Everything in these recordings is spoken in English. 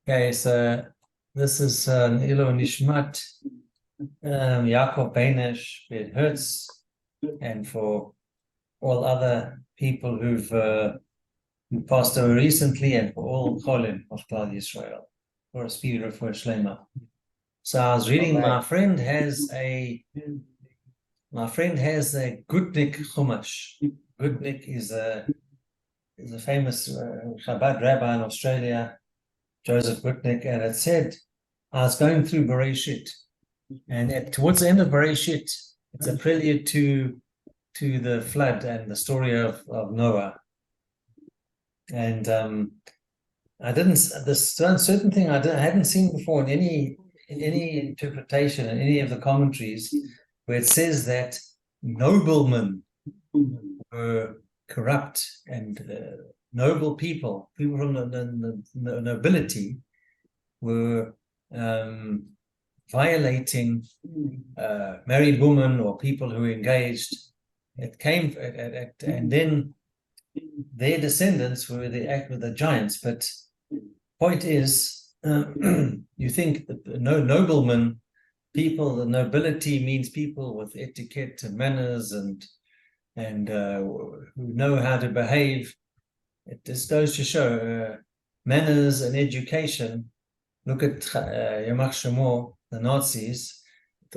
Okay, so this is Ilo Nishmat, Yaakov Beinish, it hurts, and for all other people who passed away recently, and for all Cholim of Klal Yisrael, for a speedy refuah shlema. So I was reading. My friend has a Gutnik Chumash. Gutnik is a famous Chabad rabbi in Australia, Joseph Gutnik, and it said, I was going through Bereshit, and towards the end of Bereshit, it's a prelude to the flood and the story of Noah. And I didn't this certain thing I hadn't seen before in any interpretation in any of the commentaries, where it says that noblemen were corrupt, and noble people from the nobility were violating married women or people who were engaged. It came and then their descendants were the giants. But point is, you think that noblemen, people, the nobility means people with etiquette and manners and who know how to behave. It just goes to show manners and education. Look at Yamach Shemor, the Nazis,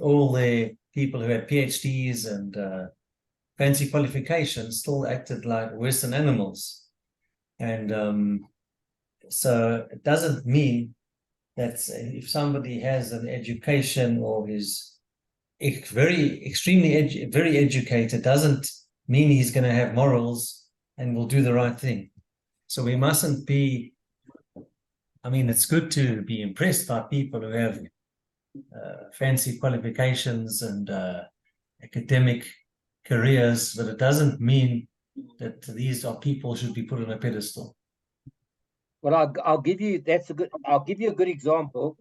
all the people who had PhDs and fancy qualifications still acted like Western animals. And so it doesn't mean that if somebody has an education or is very educated, doesn't mean he's going to have morals and will do the right thing. So we mustn't be, I mean, it's good to be impressed by people who have fancy qualifications and academic careers, but it doesn't mean that these are people who should be put on a pedestal. Well, I'll give you a good example.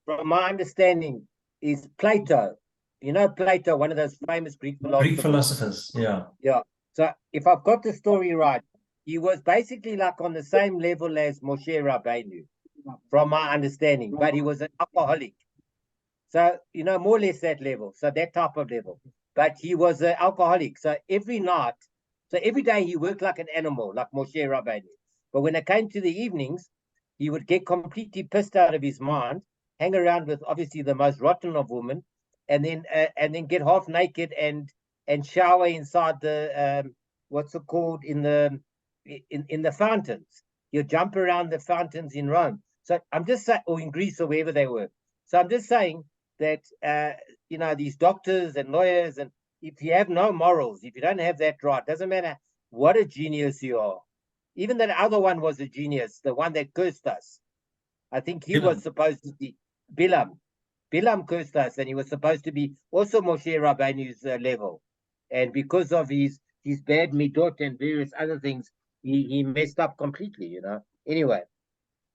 From my understanding, is Plato. You know Plato, one of those famous Greek philosophers. Yeah. Yeah. So if I've got the story right, he was basically like on the same level as Moshe Rabbeinu, from my understanding, but he was an alcoholic. So, more or less that level. So that type of level. But he was an alcoholic. So every day he worked like an animal, like Moshe Rabbeinu. But when it came to the evenings, he would get completely pissed out of his mind, hang around with obviously the most rotten of women, and then get half naked and shower inside the what's it called, in the fountains. He'll jump around the fountains in Rome. So I'm just saying, or in Greece or wherever they were. So I'm just saying that these doctors and lawyers, and if you have no morals, if you don't have that right, doesn't matter what a genius you are. Even that other one was a genius, the one that cursed us. I think he was supposed to be Bilam. Bilam cursed us, and he was supposed to be also Moshe Rabbeinu's level. And because of his bad midot and various other things, he messed up completely, Anyway,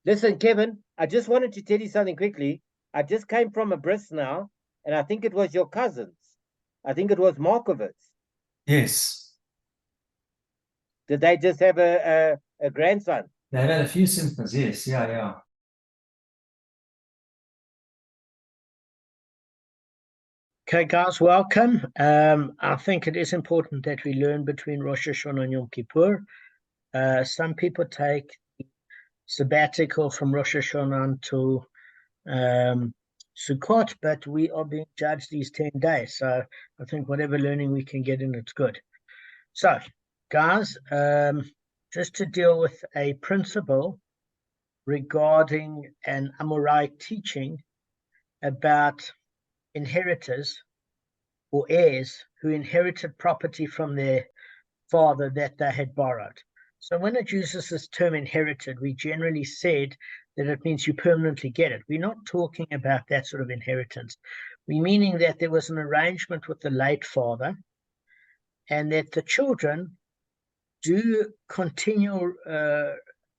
listen, Kevin, I just wanted to tell you something quickly. I just came from a bris now, and I think it was your cousins. I think it was Markovitz. Yes. Did they just have a grandson? They had a few symptoms, yes. Yeah. Okay, guys, welcome. I think it is important that we learn between Rosh Hashanah and Yom Kippur. Some people take sabbatical from Rosh Hashanah until Sukkot, but we are being judged these 10 days. So I think whatever learning we can get in, it's good. So, guys, just to deal with a principle regarding an Amoraic teaching about inheritors or heirs who inherited property from their father that they had borrowed. So when it uses this term inherited, we generally said that it means you permanently get it. We're not talking about that sort of inheritance. We're meaning that there was an arrangement with the late father, and that the children do continue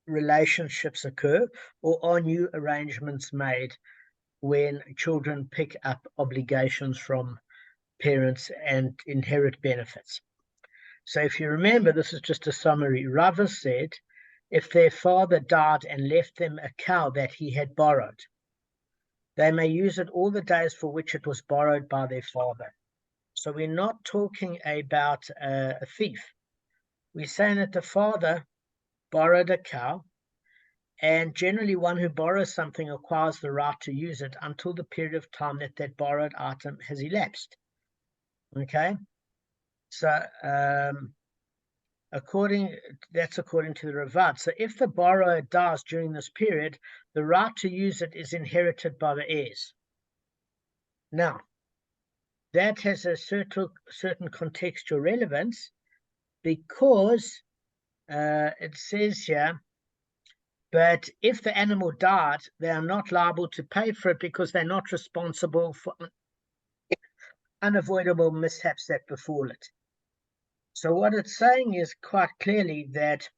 relationships occur, or are new arrangements made when children pick up obligations from parents and inherit benefits. So if you remember, this is just a summary. Rava said if their father died and left them a cow that he had borrowed. They may use it all the days for which it was borrowed by their father. So we're not talking about a thief. We're saying that the father borrowed a cow, and generally one who borrows something acquires the right to use it until the period of time that that borrowed item has elapsed. Okay? So that's according to the Ravad. So if the borrower dies during this period, the right to use it is inherited by the heirs. Now, that has a certain contextual relevance, because it says here, but if the animal died, they are not liable to pay for it because they're not responsible for unavoidable mishaps that befall it. So what it's saying is quite clearly that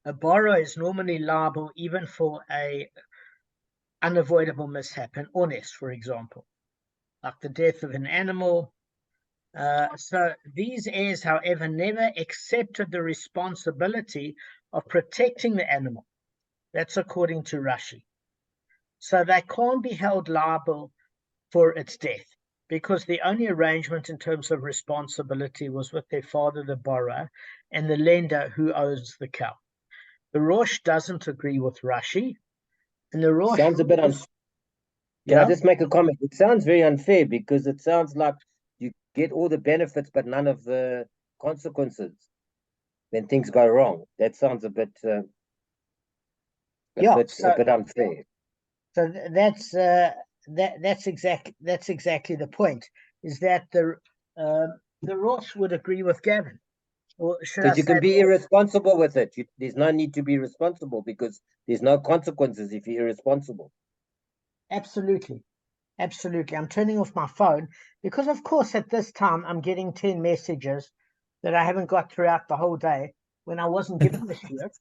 a borrower is normally liable even for a unavoidable mishap, an honest, for example, like the death of an animal. So these heirs, however, never accepted the responsibility of protecting the animal. That's according to Rashi. So they can't be held liable for its death, because the only arrangement in terms of responsibility was with their father, the borrower, and the lender who owes the cow. The Rosh doesn't agree with Rashi, and the Rosh Sounds a bit unfair. Can I just make a comment? It sounds very unfair, because it sounds like you get all the benefits but none of the consequences when things go wrong. That sounds a bit a bit unfair. So that's exactly the point. Is that the Rosh would agree with Gavin, or should I Because you say can be irresponsible with it. There's no need to be responsible, because there's no consequences if you're irresponsible. Absolutely. Absolutely. I'm turning off my phone because, of course, at this time I'm getting 10 messages that I haven't got throughout the whole day when I wasn't given the shirt.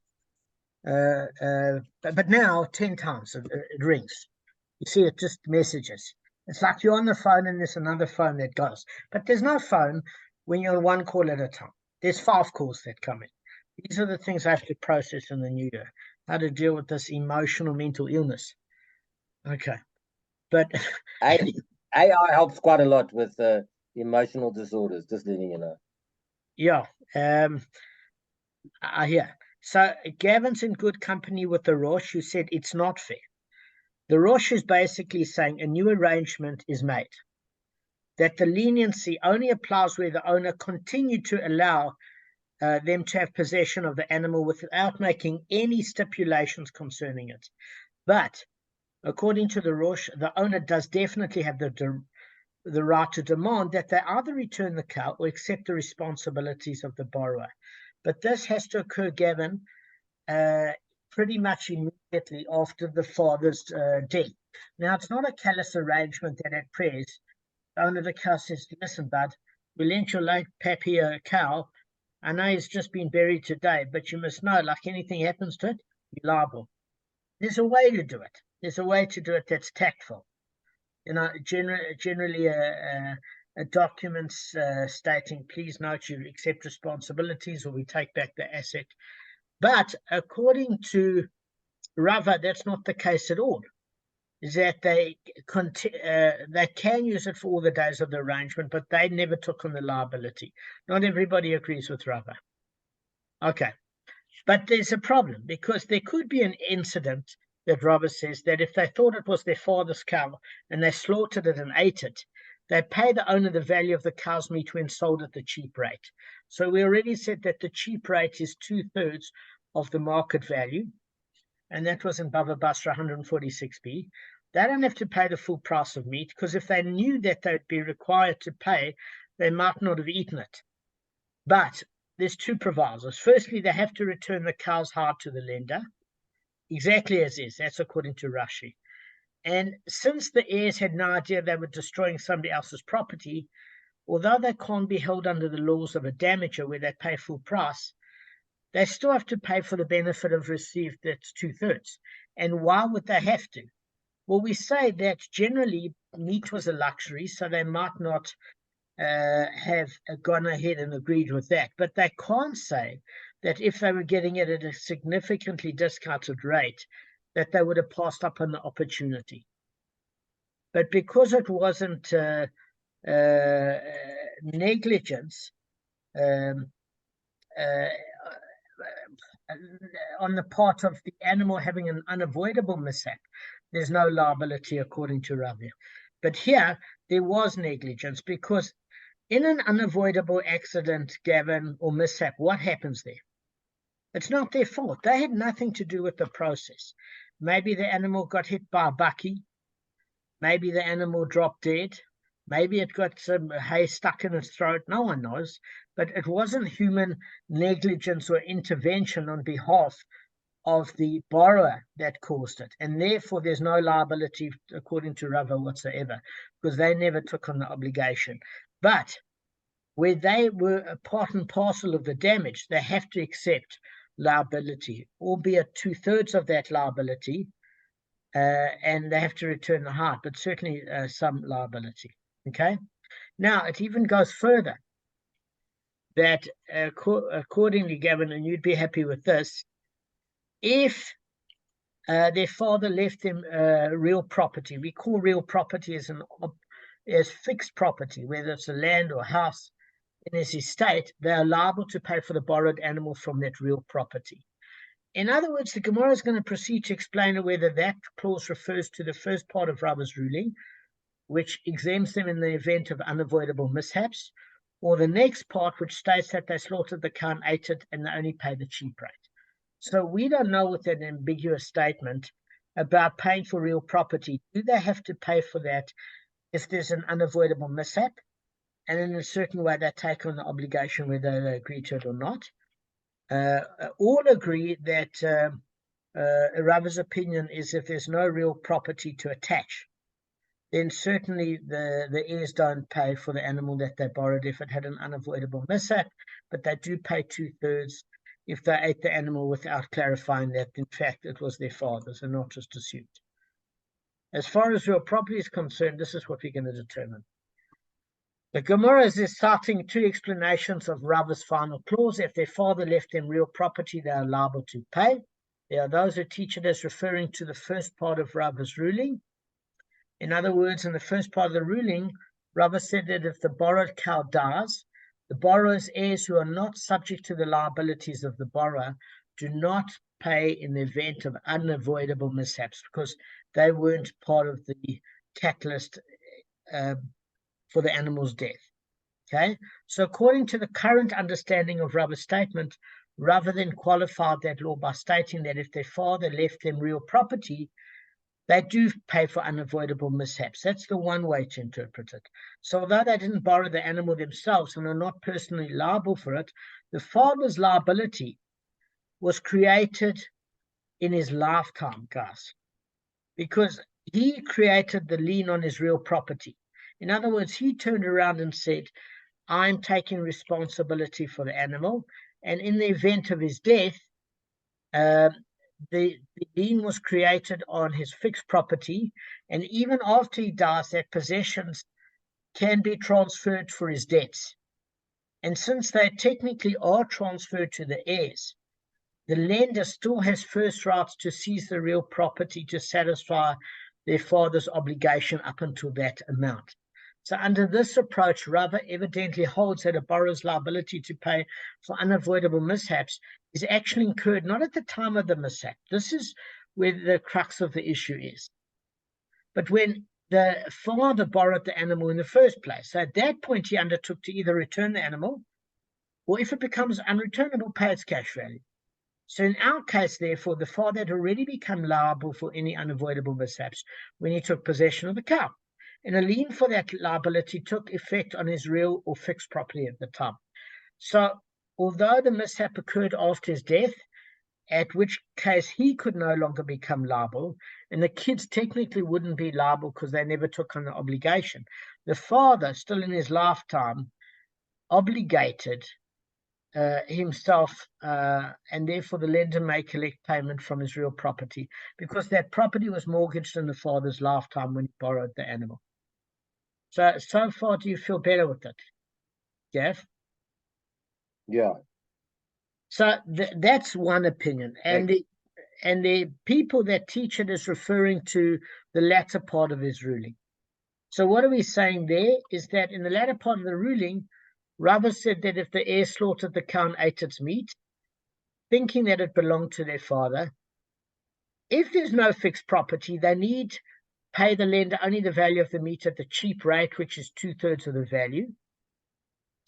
But now 10 times it rings. You see, it just messages. It's like you're on the phone and there's another phone that goes. But there's no phone when you're on one call at a time. There's 5 calls that come in. These are the things I have to process in the new year. How to deal with this emotional mental illness. Okay. But AI helps quite a lot with emotional disorders, just letting you know. Yeah. I hear. So Gavin's in good company with the Rosh, who said it's not fair. The Rosh is basically saying a new arrangement is made, that the leniency only applies where the owner continued to allow them to have possession of the animal without making any stipulations concerning it. But according to the Rosh, the owner does definitely have the right to demand that they either return the cow or accept the responsibilities of the borrower. But this has to occur, Gavin, pretty much immediately after the father's death. Now, it's not a callous arrangement that at prayers, the owner of the cow says, listen, bud, we lent your late pappy a cow. I know he's just been buried today, but you must know, like anything happens to it, you're liable. There's a way to do it. There's a way to do it that's tactful. You know, generally a document stating, please note you accept responsibilities or we take back the asset. But according to Rava, that's not the case at all. Is that they can use it for all the days of the arrangement, but they never took on the liability. Not everybody agrees with Rava. Okay. But there's a problem, because there could be an incident that Robert says that if they thought it was their father's cow and they slaughtered it and ate it, they pay the owner the value of the cow's meat when sold at the cheap rate. So we already said that the cheap rate is 2/3 of the market value, and that was in Bava Basra 146b. They don't have to pay the full price of meat, because if they knew that they'd be required to pay, they might not have eaten it. But there's 2 provisos. Firstly, they have to return the cow's hide to the lender, exactly as is. That's according to Rashi. And since the heirs had no idea they were destroying somebody else's property, although they can't be held under the laws of a damager where they pay full price, they still have to pay for the benefit of received, that's 2/3. And why would they have to? Well, we say that generally meat was a luxury, so they might not have gone ahead and agreed with that. But they can't say that if they were getting it at a significantly discounted rate, that they would have passed up on the opportunity. But because it wasn't negligence on the part of the animal having an unavoidable mishap, there's no liability according to Ravi. But here, there was negligence, because in an unavoidable accident, Gavin, or mishap, what happens there? It's not their fault. They had nothing to do with the process. Maybe the animal got hit by a bucky. Maybe the animal dropped dead. Maybe it got some hay stuck in its throat. No one knows. But it wasn't human negligence or intervention on behalf of the borrower that caused it. And therefore, there's no liability according to Rava whatsoever, because they never took on the obligation. But where they were a part and parcel of the damage, they have to accept liability, albeit 2/3 of that liability, and they have to return the half, but certainly some liability. Okay. Now, it even goes further that accordingly, Gavin, and you'd be happy with this, if their father left them real property, we call real property as fixed property, whether it's a land or house in his estate, they are liable to pay for the borrowed animal from that real property. In other words, the Gemara is going to proceed to explain whether that clause refers to the first part of Rava's ruling, which exempts them in the event of unavoidable mishaps, or the next part, which states that they slaughtered the cow and ate it and they only pay the cheap rate. So we don't know with that ambiguous statement about paying for real property. Do they have to pay for that if there's an unavoidable mishap? And in a certain way, they take on the obligation whether they agree to it or not. All agree that Rava's opinion is if there's no real property to attach, then certainly the heirs don't pay for the animal that they borrowed if it had an unavoidable mishap, but they do pay 2/3 if they ate the animal without clarifying that, in fact, it was their father's and not just assumed. As far as real property is concerned, this is what we're going to determine. The Gemara is citing two explanations of Rava's final clause. If their father left them real property, they are liable to pay. There are those who teach it as referring to the first part of Rava's ruling. In other words, in the first part of the ruling, Rava said that if the borrowed cow dies, the borrower's heirs who are not subject to the liabilities of the borrower do not pay in the event of unavoidable mishaps, because they weren't part of the catalyst for the animal's death. Okay, so according to the current understanding of Rava's statement, Rava then qualified that law by stating that if their father left them real property, they do pay for unavoidable mishaps. That's the one way to interpret it. So although they didn't borrow the animal themselves and are not personally liable for it, the father's liability was created in his lifetime, guys, because he created the lien on his real property. In other words, he turned around and said, I'm taking responsibility for the animal, and in the event of his death, the lien was created on his fixed property, and even after he dies, that possessions can be transferred for his debts. And since they technically are transferred to the heirs, the lender still has first rights to seize the real property to satisfy their father's obligation up until that amount. So under this approach, Rava evidently holds that a borrower's liability to pay for unavoidable mishaps is actually incurred not at the time of the mishap. This is where the crux of the issue is. But when the father borrowed the animal in the first place, so at that point he undertook to either return the animal, or if it becomes unreturnable, pay its cash value. So in our case, therefore, the father had already become liable for any unavoidable mishaps when he took possession of the cow. And a lien for that liability took effect on his real or fixed property at the time. So although the mishap occurred after his death, at which case he could no longer become liable, and the kids technically wouldn't be liable because they never took on the obligation, the father, still in his lifetime, obligated himself, and therefore the lender may collect payment from his real property, because that property was mortgaged in the father's lifetime when he borrowed the animal. So far, do you feel better with it, Gav? Yeah. So that's one opinion, and the people that teach it is referring to the latter part of his ruling. So what are we saying there is that in the latter part of the ruling, Rava said that if the heir slaughtered the cow and ate its meat, thinking that it belonged to their father, if there's no fixed property, they need pay the lender only the value of the meat at the cheap rate, which is 2/3 of the value.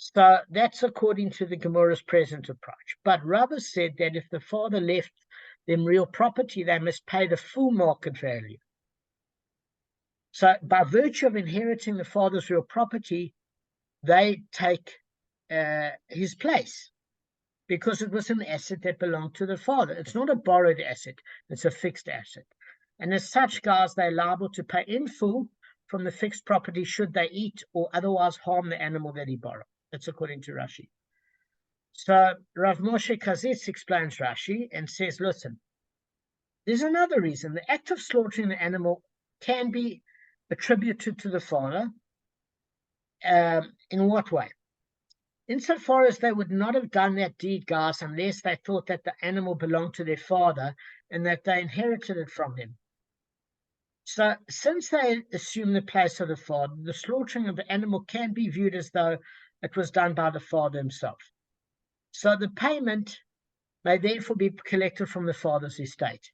So that's according to the Gemara's present approach. But Rava said that if the father left them real property, they must pay the full market value. So by virtue of inheriting the father's real property, they take his place because it was an asset that belonged to the father. It's not a borrowed asset, it's a fixed asset. And as such, guys, they're liable to pay in full from the fixed property should they eat or otherwise harm the animal that he borrowed. That's according to Rashi. So Rav Moshe Kazitz explains Rashi and says, listen, there's another reason. The act of slaughtering the animal can be attributed to the father. In what way? Insofar as they would not have done that deed, guys, unless they thought that the animal belonged to their father and that they inherited it from him. So since they assume the place of the father, the slaughtering of the animal can be viewed as though it was done by the father himself. So the payment may therefore be collected from the father's estate.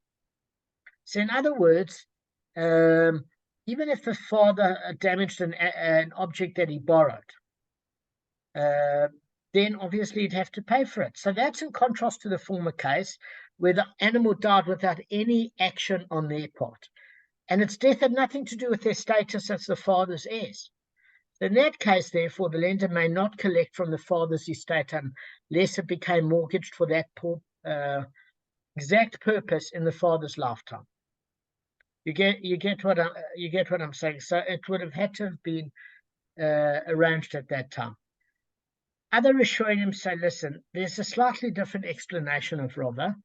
So in other words, even if the father damaged an object that he borrowed, then obviously he'd have to pay for it. So that's in contrast to the former case where the animal died without any action on their part. And its death had nothing to do with their status as the father's heirs. In that case, therefore, the lender may not collect from the father's estate unless it became mortgaged for that exact purpose in the father's lifetime. You get what I'm saying. So it would have had to have been arranged at that time. Other Rishonim say, listen, there's a slightly different explanation of Rava.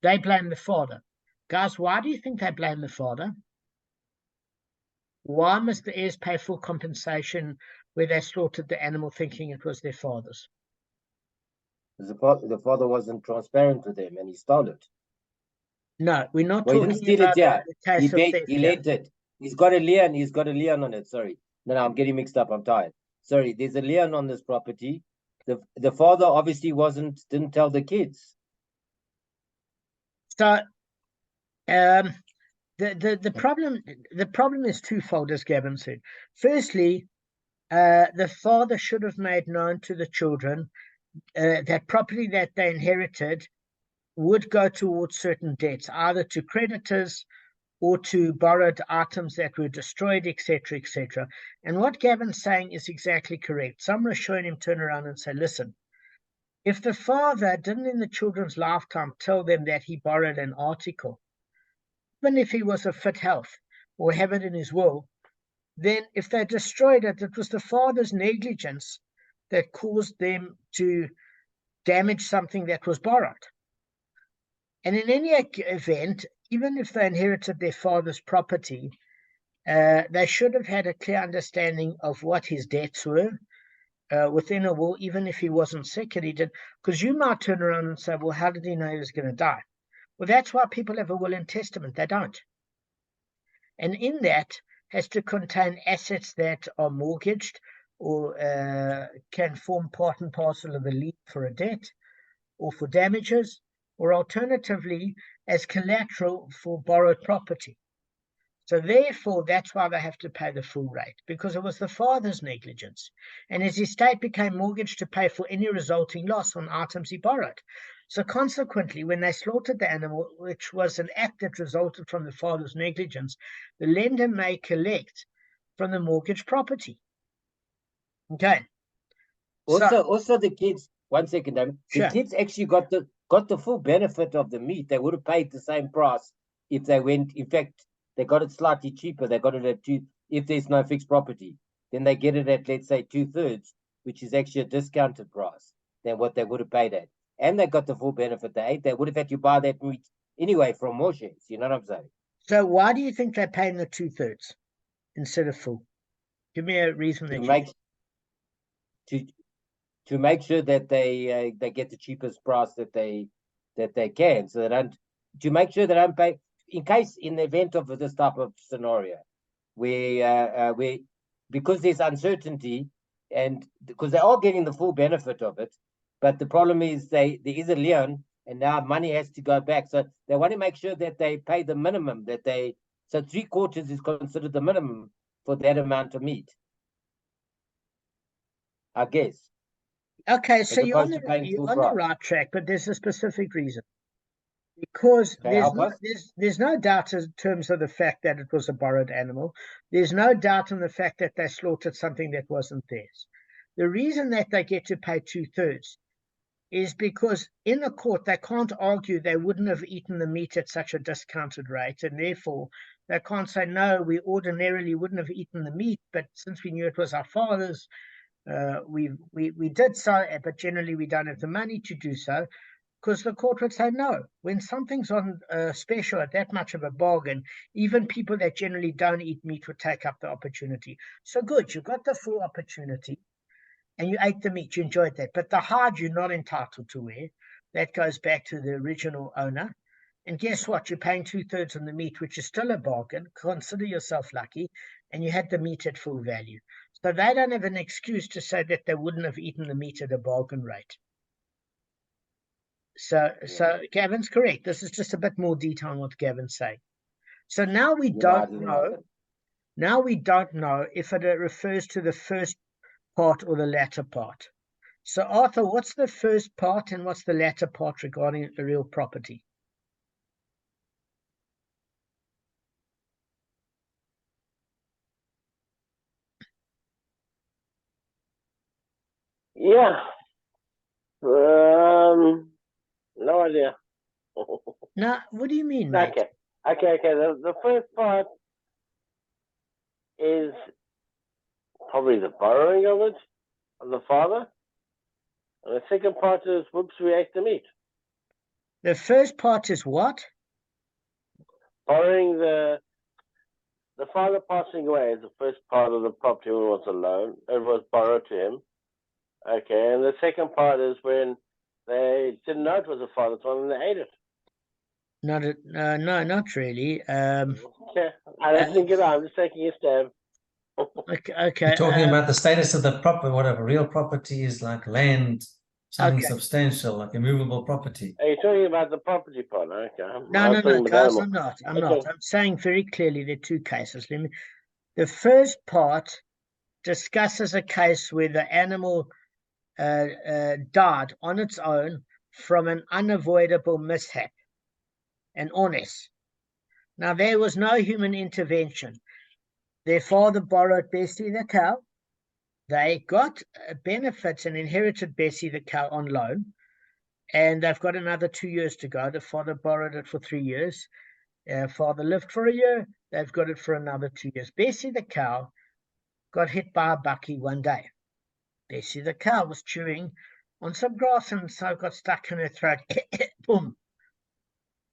They blame the father. Guys, why do you think they blame the father? Why must the heirs pay full compensation where they slaughtered the animal thinking it was their father's? The father wasn't transparent with them and he stole it. No, we're not Well, he talking didn't steal about it, yeah. the case of theft. He lent it. He's got a lien on it. Sorry. No, I'm getting mixed up. I'm tired. Sorry, there's a lien on this property. The father obviously didn't tell the kids. So the problem is twofold, as Gavin said. Firstly, the father should have made known to the children that property that they inherited would go towards certain debts, either to creditors or to borrowed items that were destroyed, etc., etc. And what Gavin's saying is exactly correct. Some Rishonim turn around and say, listen, if the father didn't in the children's lifetime tell them that he borrowed an article, even if he was of fit health or have it in his will, then if they destroyed it, it was the father's negligence that caused them to damage something that was borrowed. And in any event, even if they inherited their father's property, they should have had a clear understanding of what his debts were within a will, even if he wasn't sick and he did. Because you might turn around and say, well, how did he know he was going to die? Well, that's why people have a will and testament. They don't. And in that has to contain assets that are mortgaged or can form part and parcel of a lien for a debt or for damages, or alternatively as collateral for borrowed property. So therefore, that's why they have to pay the full rate, because it was the father's negligence. And his estate became mortgaged to pay for any resulting loss on items he borrowed. So consequently, when they slaughtered the animal, which was an act that resulted from the father's negligence, the lender may collect from the mortgaged property. Okay. Also the kids, 1 second, Damon. Sure. The kids actually got the full benefit of the meat. They would have paid the same price if they went. In fact, they got it slightly cheaper. They got it at if there's no fixed property, then they get it at, let's say, 2/3, which is actually a discounted price than what they would have paid at. And they got the full benefit they ate. They would have had to buy that meat anyway from Moshe's. You know what I'm saying? So why do you think they're paying the 2/3 instead of full? Give me a reason that to make sure that they get the cheapest price that they can, so they don't, to make sure they don't pay in case, in the event of this type of scenario where because there's uncertainty, and because they are getting the full benefit of it, but the problem is there is a lien, and now money has to go back, so they want to make sure that they pay the minimum, so 3/4 is considered the minimum for that amount of meat, I guess. Okay, so you're on opposed to paying you're full on the price. right track, but there's a specific reason. Because Okay, help us. there's no doubt in terms of the fact that it was a borrowed animal. There's no doubt in the fact that they slaughtered something that wasn't theirs. The reason that they get to pay 2/3 is because in a court they can't argue they wouldn't have eaten the meat at such a discounted rate, and therefore they can't say, no, we ordinarily wouldn't have eaten the meat, but since we knew it was our father's, we did so, but generally we don't have the money to do so. Because the court would say no. When something's on special at that much of a bargain, even people that generally don't eat meat would take up the opportunity. So good, you got the full opportunity and you ate the meat, you enjoyed that. But the hide you're not entitled to wear. That goes back to the original owner. And guess what? You're paying 2/3 on the meat, which is still a bargain. Consider yourself lucky. And you had the meat at full value. So they don't have an excuse to say that they wouldn't have eaten the meat at a bargain rate. So Gavin's correct. This is just a bit more detail on what Gavin's saying. So now we don't know. Now we don't know if it refers to the first part or the latter part. So Arthur, what's the first part and what's the latter part regarding the real property? Yeah. No idea. Now, what do you mean, mate? Okay. The first part is probably the borrowing of it, of the father. And the second part is, whoops, we ate the meat. The first part is what? Borrowing the father passing away is the first part of the property when it was a loan. It was borrowed to him. Okay, and the second part is when they didn't know it was a father's one and they ate it. No, not really. Okay, I don't think it. I'm just taking a stab. Okay. You're talking about the status of the property, whatever real property is, like land, something substantial, like immovable property. Are you talking about the property part? Okay. No, guys, I'm not. I'm saying very clearly there are two cases. The first part discusses a case where the animal died on its own from an unavoidable mishap, an honest. Now, there was no human intervention. Their father borrowed Bessie the cow. They got benefits and inherited Bessie the cow on loan, and they've got another 2 years to go. The father borrowed it for 3 years. Father lived for a year. They've got it for another 2 years. Bessie the cow got hit by a bucky one day. Bessie the cow was chewing on some grass and so got stuck in her throat. Boom.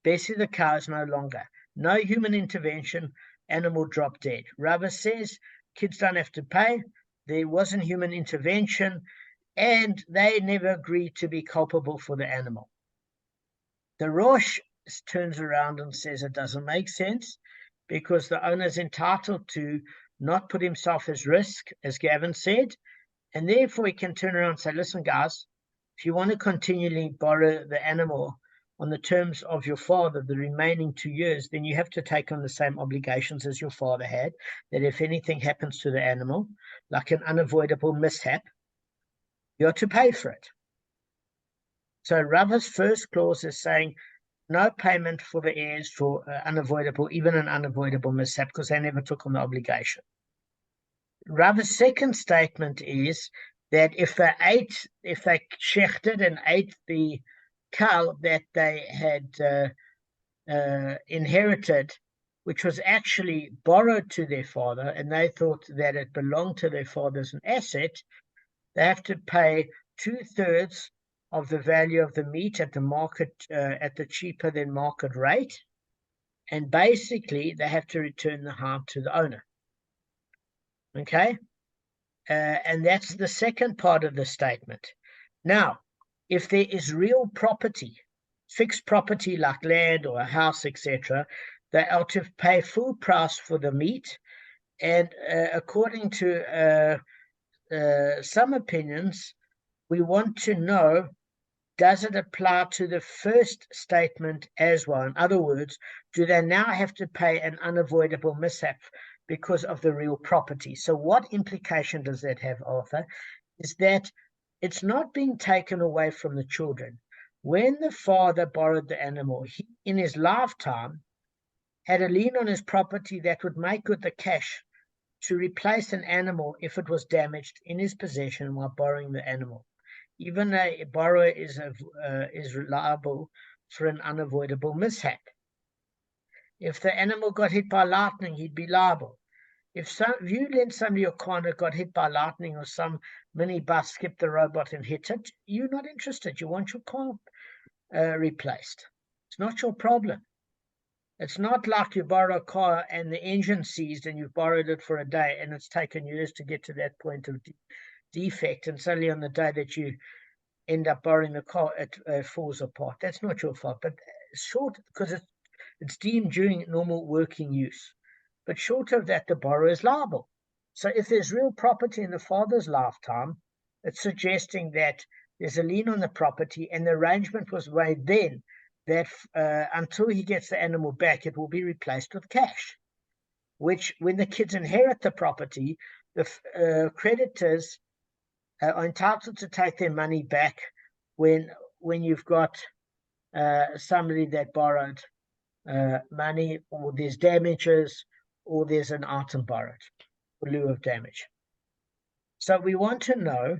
Bessie the cow is no longer. No human intervention. Animal dropped dead. Rava says kids don't have to pay. There wasn't human intervention, and they never agreed to be culpable for the animal. The Rosh turns around and says it doesn't make sense because the owner is entitled to not put himself at risk, as Gavin said, and therefore he can turn around and say, listen, guys, if you want to continually borrow the animal on the terms of your father the remaining 2 years, then you have to take on the same obligations as your father had, that if anything happens to the animal, like an unavoidable mishap, you're to pay for it. So Rava's first clause is saying no payment for the heirs for even an unavoidable mishap, because they never took on the obligation. Rava's second statement is that if they shechted and ate the cow that they had inherited, which was actually borrowed to their father, and they thought that it belonged to their father as an asset, they have to pay 2/3 of the value of the meat at the market, at the cheaper than market rate, and basically they have to return the hide to the owner. Okay, and that's the second part of the statement. Now, if there is real property, fixed property like land or a house, etc., they are to pay full price for the meat. And according to some opinions, we want to know, does it apply to the first statement as well? In other words, do they now have to pay an unavoidable mishap because of the real property? So what implication does that have, Arthur? Is that it's not being taken away from the children. When the father borrowed the animal, he, in his lifetime, had a lien on his property that would make good the cash to replace an animal if it was damaged in his possession while borrowing the animal. Even a borrower is liable for an unavoidable mishap. If the animal got hit by lightning, he'd be liable. If you lent somebody your car and it got hit by lightning, or some minibus skipped the robot and hit it, you're not interested. You want your car replaced. It's not your problem. It's not like you borrow a car and the engine seized and you've borrowed it for a day and it's taken years to get to that point of defect, and suddenly on the day that you end up borrowing the car, it falls apart. That's not your fault. But short, because it's deemed during normal working use. But short of that, the borrower is liable. So if there's real property in the father's lifetime, it's suggesting that there's a lien on the property, and the arrangement was made then that until he gets the animal back, it will be replaced with cash, which when the kids inherit the property, the creditors are entitled to take their money back when you've got somebody that borrowed money, or there's damages, or there's an item borrowed in lieu of damage. So we want to know,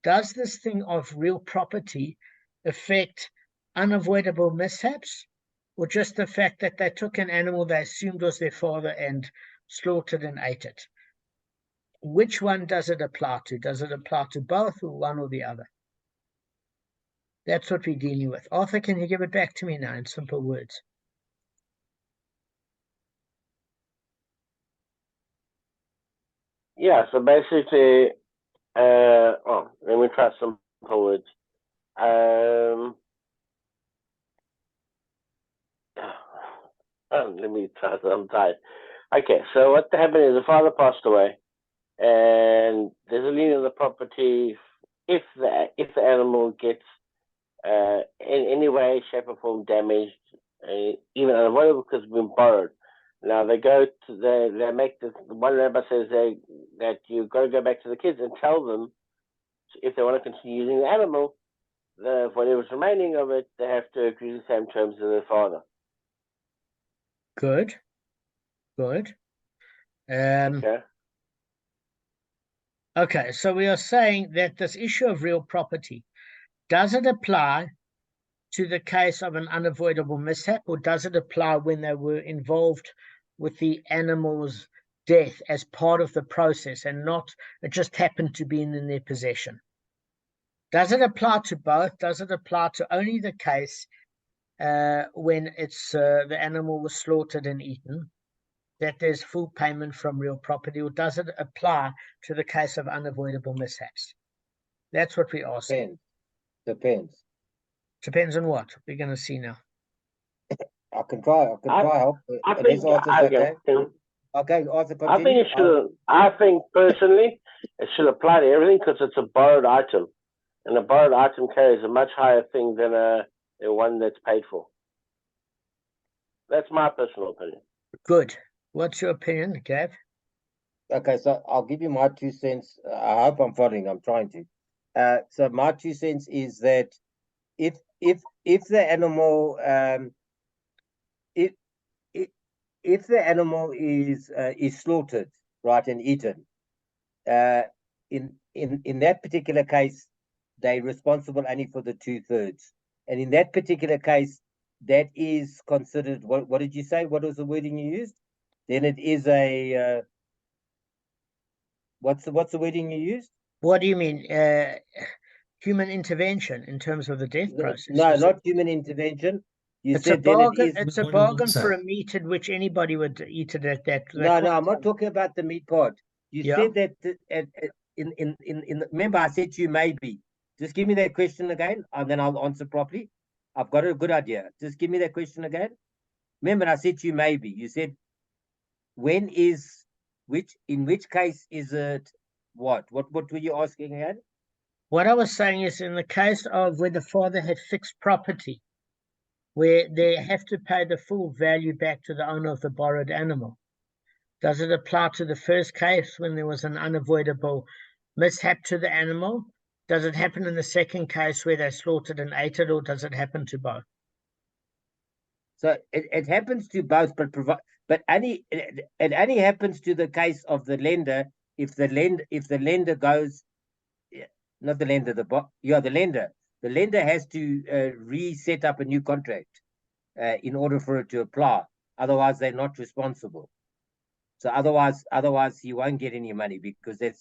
does this thing of real property affect unavoidable mishaps, or just the fact that they took an animal they assumed was their father and slaughtered and ate it? Which one does it apply to? Does it apply to both, or one or the other? That's what we're dealing with. Arthur, can you give it back to me now in simple words? Yeah, so basically, let me try some words. Let me try. I'm tired. Okay, so what happened is the father passed away, and there's a lien on the property if the animal gets in any way, shape, or form damaged, even unavoidable because it's been borrowed. Now they go to they make the one rabbi says that you've got to go back to the kids and tell them if they want to continue using the animal, whatever's remaining of it, they have to agree to the same terms as their father. Good. Okay, so we are saying that this issue of real property, does it apply to the case of an unavoidable mishap, or does it apply when they were involved with the animal's death as part of the process and not it just happened to be in their possession? Does it apply to both? Does it apply to only the case when it's the animal was slaughtered and eaten, that there's full payment from real property, or does it apply to the case of unavoidable mishaps? That's what we're asking. Depends. Depends on what? We're going to see now. I can try help. I think Okay, Arthur, continue. I think it should. I think personally, it should apply to everything because it's a borrowed item, and a borrowed item carries a much higher thing than a one that's paid for. That's my personal opinion. Good. What's your opinion, Gav? Okay, so I'll give you my 2 cents. I hope I'm following. I'm trying to. So my 2 cents is that if the animal if the animal is slaughtered, right, and eaten, in that particular case, they're responsible only for the 2/3, and in that particular case, that is considered. What did you say? What was the wording you used? Then it is a what's the wording you used? What do you mean? Human intervention in terms of the death process? No, not human intervention. It's a bargain. It's a bargain for a meat in which anybody would eat it at that. No, I'm not talking about the meat part. You said that remember I said to you maybe Just give me that question again, and then I'll answer properly. I've got a good idea. Just give me that question again. Remember, I said to you maybe. You said, when is in which case is it what? What were you asking again? What I was saying is, in the case of where the father had fixed property, where they have to pay the full value back to the owner of the borrowed animal, does it apply to the first case when there was an unavoidable mishap to the animal? Does it happen in the second case where they slaughtered and ate it, or does it happen to both? So it happens to both, but it only happens to the case of the lender if the lender goes, not the lender, the lender. The lender has to reset up a new contract in order for it to apply. Otherwise, they're not responsible. So otherwise you won't get any money, because then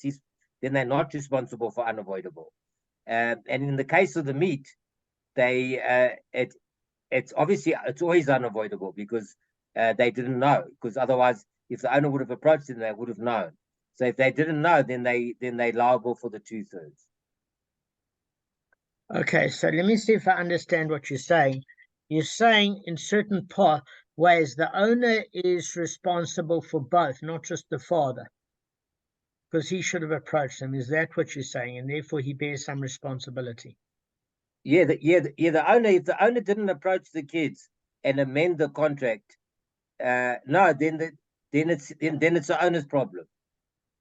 they're not responsible for unavoidable. And in the case of the meat, it's always unavoidable, because they didn't know. Because otherwise, if the owner would have approached them, they would have known. So if they didn't know, then they're liable for the 2/3. Okay, so let me see if I understand what you're saying. You're saying in certain ways the owner is responsible for both, not just the father, because he should have approached them. Is that what you're saying? And therefore he bears some responsibility. Yeah, the owner, if the owner didn't approach the kids and amend the contract, no, then it's the owner's problem.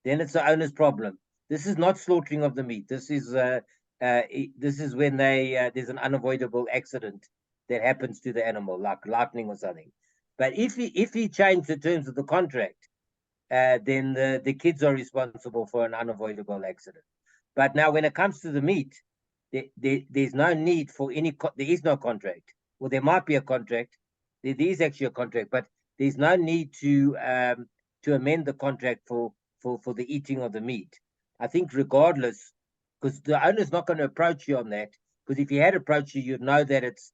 Then it's the owner's problem. This is not slaughtering of the meat. This is when there's an unavoidable accident that happens to the animal, like lightning or something. But if he changed the terms of the contract, then the kids are responsible for an unavoidable accident. But now, when it comes to the meat, there's no need for there is no contract. Well, there might be a contract. There is actually a contract, but there's no need to amend the contract for the eating of the meat. I think regardless, because the owner's not going to approach you on that. Because if he had approached you, you'd know that it's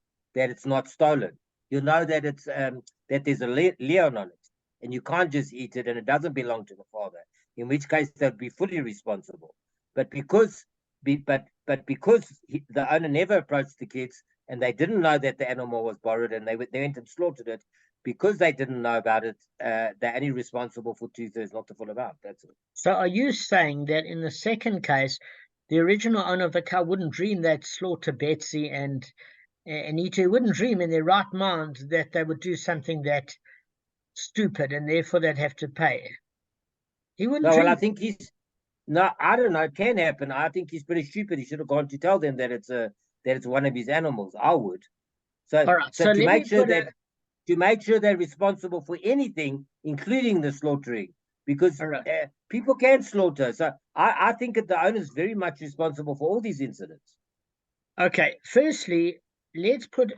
not stolen. You'll know that it's that there's a lien on it, and you can't just eat it, and it doesn't belong to the father. In which case, they'd be fully responsible. But because the owner never approached the kids, and they didn't know that the animal was borrowed, and they went and slaughtered it, because they didn't know about it, they're only responsible for 2/3, not the full amount. That's it. So are you saying that in the second case, the original owner of the cow wouldn't dream they'd slaughter Betsy and Ito, wouldn't dream in their right mind that they would do something that stupid, and therefore they'd have to pay? He wouldn't No, dream. well, I think no, I don't know. It can happen. I think he's pretty stupid. He should have gone to tell them that it's one of his animals. I would. So, All right, so to make sure they're responsible for anything, including the slaughtering, because people can slaughter. So I think that the owner is very much responsible for all these incidents. Okay, firstly, let's put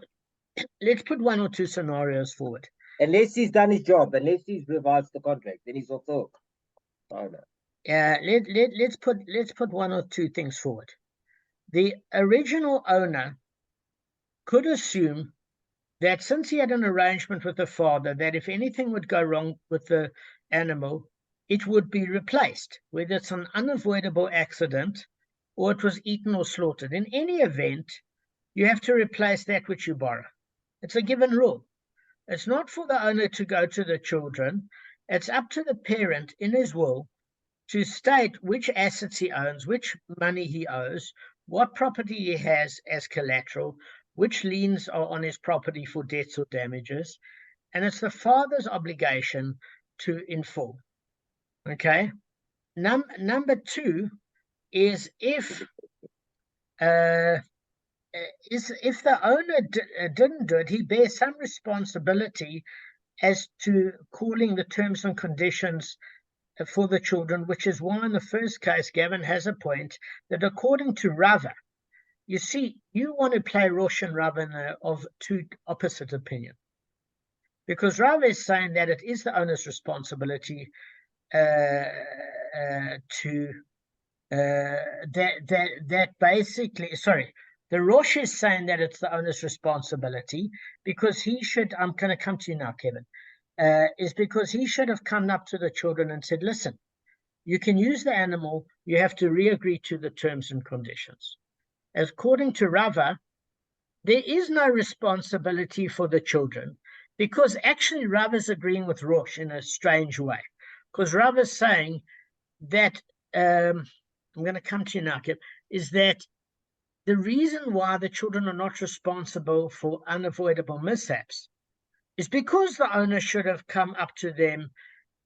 one or two scenarios forward. Unless he's done his job, unless he's revised the contract, then he's off the hook. Let's put one or two things forward. The original owner could assume that since he had an arrangement with the father that if anything would go wrong with the animal, it would be replaced, whether it's an unavoidable accident or it was eaten or slaughtered. In any event, you have to replace that which you borrow. It's a given rule. It's not for the owner to go to the children. It's up to the parent in his will to state which assets he owns, which money he owes, what property he has as collateral, which liens are on his property for debts or damages, and it's the father's obligation to inform. Okay. Number two is if the owner didn't do it, he bears some responsibility as to calling the terms and conditions for the children, which is why in the first case, Gavin has a point that according to Rava, you see, you want to play Rosh and Rava of two opposite opinions. Because Rava is saying that it is the owner's responsibility the Rosh is saying that it's the owner's responsibility because he should, I'm going to come to you now, Kevin, is because he should have come up to the children and said, listen, you can use the animal, you have to re-agree to the terms and conditions. according to Rava, there is no responsibility for the children, because actually Rava is agreeing with Rosh in a strange way. Because Rava is saying that, I'm going to come to you now, Kabb, is that the reason why the children are not responsible for unavoidable mishaps is because the owner should have come up to them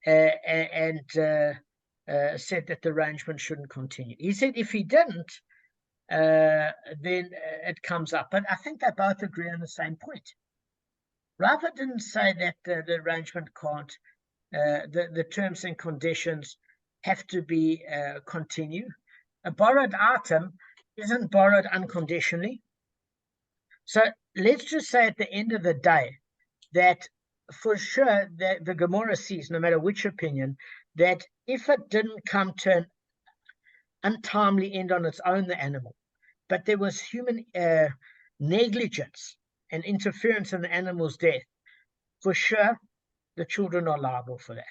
and said that the arrangement shouldn't continue. He said if he didn't, then it comes up. But I think they both agree on the same point. Rava didn't say that the arrangement can't, the terms and conditions have to be continue. A borrowed item isn't borrowed unconditionally. So let's just say at the end of the day that for sure that the Gemara sees, no matter which opinion, that if it didn't come to an untimely end on its own, the animal, but there was human negligence and interference in the animal's death, for sure the children are liable for that.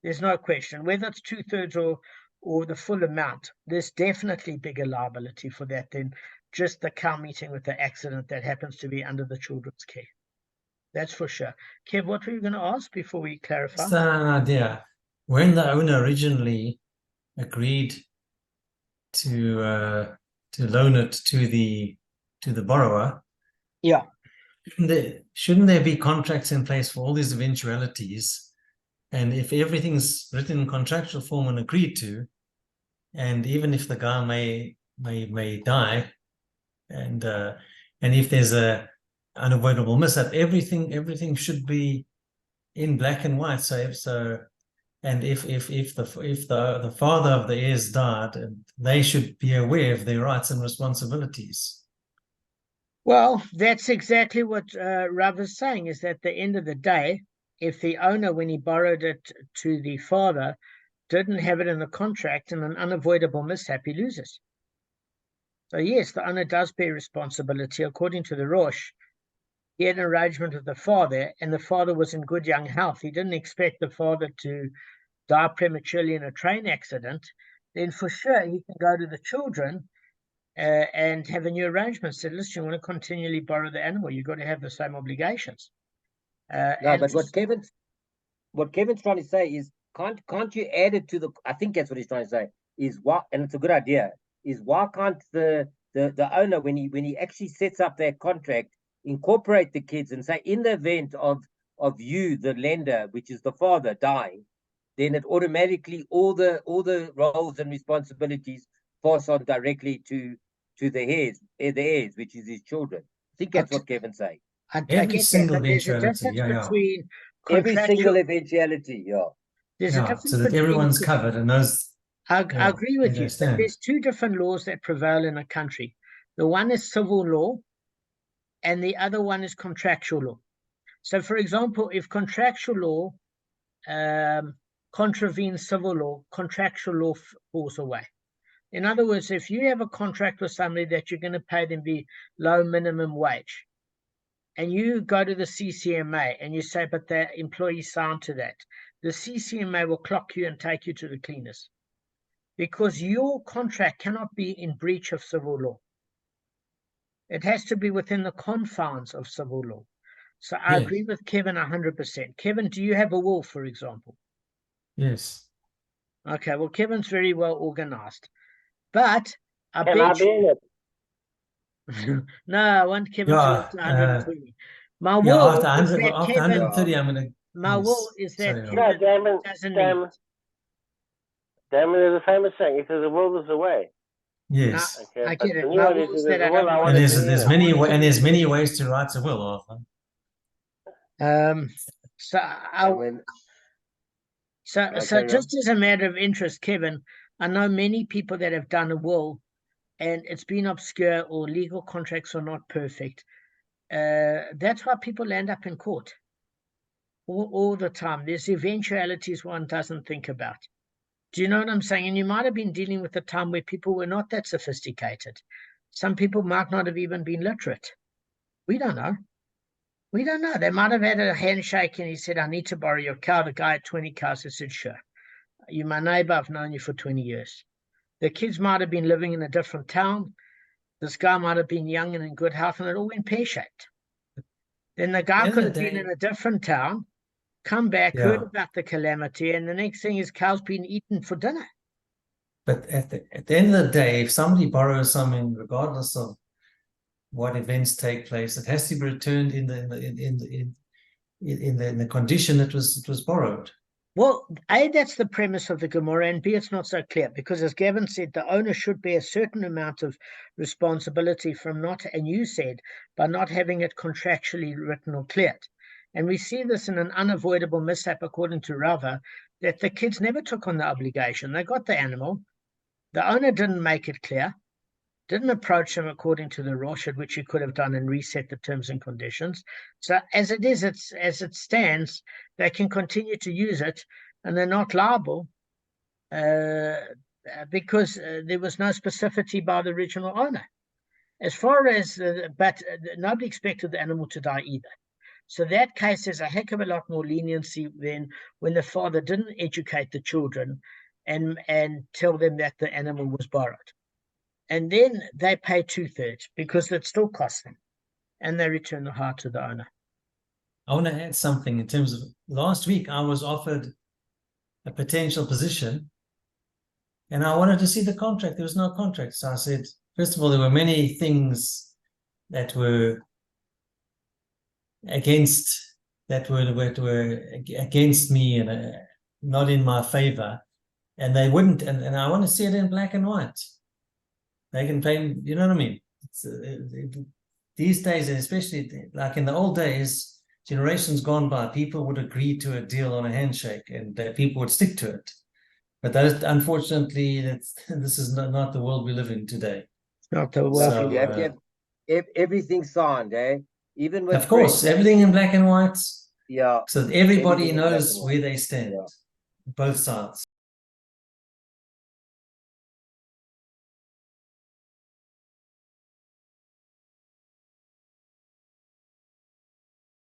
There's no question. Whether it's 2/3 or the full amount, there's definitely bigger liability for that than just the cow meeting with the accident that happens to be under the children's care. That's for sure. Kev, what were you going to ask before we clarify? Just an idea. When the owner originally agreed to loan it to the borrower, Yeah. Shouldn't there be contracts in place for all these eventualities? And if everything's written in contractual form and agreed to, and even if the guy may die, and if there's a unavoidable mishap, everything should be in black and white. And if the father of the heirs died, they should be aware of their rights and responsibilities. Well, that's exactly what Rav is saying, is that at the end of the day, if the owner, when he borrowed it to the father, didn't have it in the contract and an unavoidable mishap, he loses. So yes, the owner does bear responsibility. According to the Rosh, he had an arrangement with the father, and the father was in good young health. He didn't expect the father to die prematurely in a train accident. Then for sure he can go to the children and have a new arrangement. Said, listen, you want to continually borrow the animal, you've got to have the same obligations. No, but what Kevin's trying to say is, can't you add it to the? I think that's what he's trying to say. Is what, and it's a good idea. Is why can't the owner, when he actually sets up that contract, incorporate the kids and say, in the event of you, the lender, which is the father, dying, then it automatically all the roles and responsibilities pass on directly to the heirs, which is his children. I think that's what Kevin's saying. Every single there's a difference eventuality, between every single eventuality, There's a difference so that between, everyone's covered and knows. I agree with you, but there's two different laws that prevail in a country. The one is civil law, and the other one is contractual law. So, for example, if contractual law contravenes civil law, contractual law falls away. In other words, if you have a contract with somebody that you're going to pay them below minimum wage, and you go to the CCMA and you say, but the employee signed to that, the CCMA will clock you and take you to the cleaners, because your contract cannot be in breach of civil law. It has to be within the confines of civil law. So I agree with Kevin 100%. Kevin, do you have a will, for example? Yes. Okay, well, Kevin's very well organized. But I Can I bet be in it? no, I want Kevin to live to 120. My will after is 100, that after Kevin, 130, I'm gonna. my will is that Sorry, Kevin No, Damon, doesn't Damon, need. Damon is a famous saying. He says the world is away. yes. Okay, I but get it. the new My one will is is there's that I a will. don't I want And want to there's be in it. there's many ways to write a will, Arthur. So just as a matter of interest, Kevin, I know many people that have done a will and it's been obscure or legal contracts are not perfect. That's why people end up in court all the time. There's eventualities one doesn't think about. Do you know what I'm saying? And you might have been dealing with a time where people were not that sophisticated. Some people might not have even been literate. We don't know. We don't know. They might have had a handshake and he said, I need to borrow your car. The guy had 20 cars. I said, sure. You're my neighbor. I've known you for 20 years. The kids might have been living in a different town. This guy might have been young and in good health, and it all went pear-shaped. Then the guy End could of the have been day- in a different town, come back, heard Yeah. about the calamity, and the next thing his cow's been eaten for dinner. But at the end of the day, if somebody borrows something, regardless of what events take place, it has to be returned in the condition it was borrowed. Well, A, that's the premise of the Gemara, and B, it's not so clear, because as Gavin said, the owner should bear a certain amount of responsibility from not, and you said, by not having it contractually written or cleared. And we see this in an unavoidable mishap, according to Rava, that the kids never took on the obligation. They got the animal. The owner didn't make it clear, didn't approach him according to the Rosh, which he could have done and reset the terms and conditions. So as it is, as it stands, they can continue to use it, and they're not liable because there was no specificity by the original owner. As far as, but nobody expected the animal to die either. So that case is a heck of a lot more leniency than when the father didn't educate the children and tell them that the animal was borrowed. And then they pay 2/3 because it still costs them, and they return the hire to the owner. I want to add something in terms of last week. I was offered a potential position, and I wanted to see the contract. There was no contract, so I said, first of all, there were many things that were against me and not in my favor, and they wouldn't. And I want to see it in black and white. They can pay, you know what I mean? These days, especially like in the old days, generations gone by, people would agree to a deal on a handshake, and people would stick to it. But unfortunately, this is not the world we live in today. Not the world. So, you have to have everything signed, eh? Even with of course, everything in black and white. Yeah. So that everybody Everything in black knows and white. where they stand, Yeah. both sides.